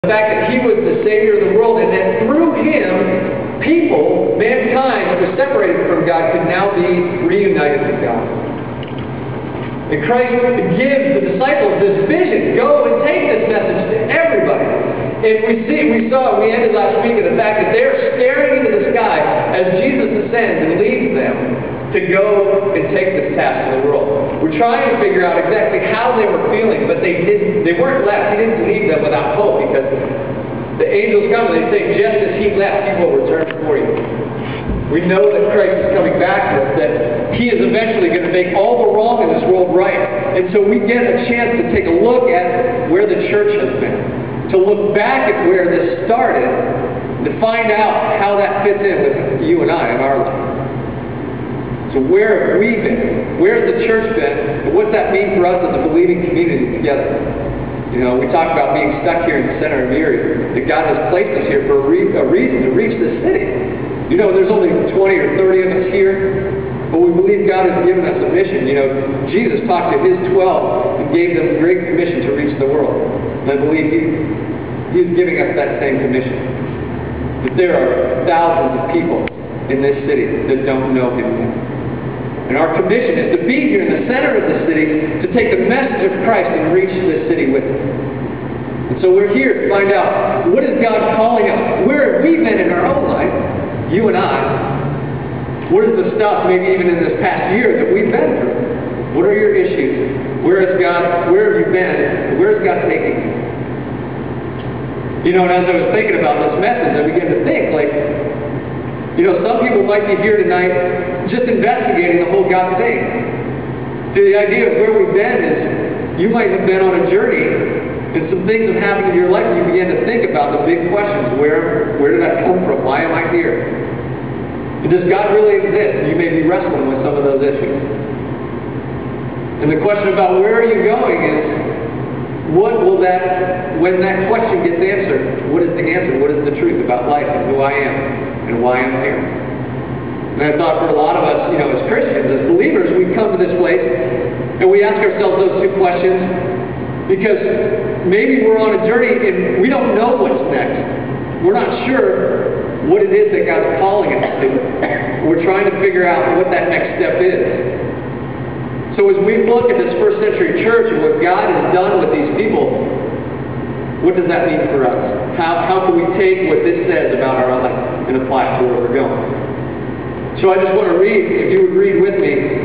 The fact that he was the Savior of the world, and that through him, people, mankind that was separated from God, could now be reunited with God. And Christ gives the disciples this vision. Go and take this message to everybody. And we ended last week at the fact that they're staring into the sky as Jesus ascends and leads them to go and take this task to the world. We're trying to figure out exactly how they were feeling, but they weren't left. He didn't leave them without hope, because the angels come and they say, just as he left, he will return for you. We know that Christ is coming back to us, that he is eventually going to make all the wrong in this world right. And so we get a chance to take a look at where the church has been, to look back at where this started, to find out how that fits in with you and I in our life. So where have we been? Where has the church been? And what's that mean for us as a believing community together? You know, we talk about being stuck here in the center of Erie, that God has placed us here for a reason, to reach this city. You know, there's only 20 or 30 of us here, but we believe God has given us a mission. You know, Jesus talked to his 12 and gave them a great commission to reach the world. And I believe he's giving us that same commission. That there are thousands of people in this city that don't know him yet. And our commission is to be here in the center of the city, to take the message of Christ and reach this city with it. And so we're here to find out, what is God calling us? Where have we been in our own life, you and I? What is the stuff, maybe even in this past year, that we've been through? What are your issues? Where have you been? Where is God taking you? You know, and as I was thinking about this message, I began to think, like, you know, some people might be here tonight just investigating the whole God thing. So the idea of where we've been is, you might have been on a journey, and some things have happened in your life, and you begin to think about the big questions. Where did I come from? Why am I here? And does God really exist? You may be wrestling with some of those issues. And the question about where are you going is, when that question gets answered, what is the answer? What is the truth about life and who I am and why I'm here? And I thought for a lot of us, you know, as Christians, as believers, we come to this place and we ask ourselves those two questions because maybe we're on a journey and we don't know what's next. We're not sure what it is that God's calling us to. We're trying to figure out what that next step is. So as we look at this first century church and what God has done with these people, what does that mean for us? How can we take what this says about our life and apply it to where we're going? So I just want to read, if you would read with me,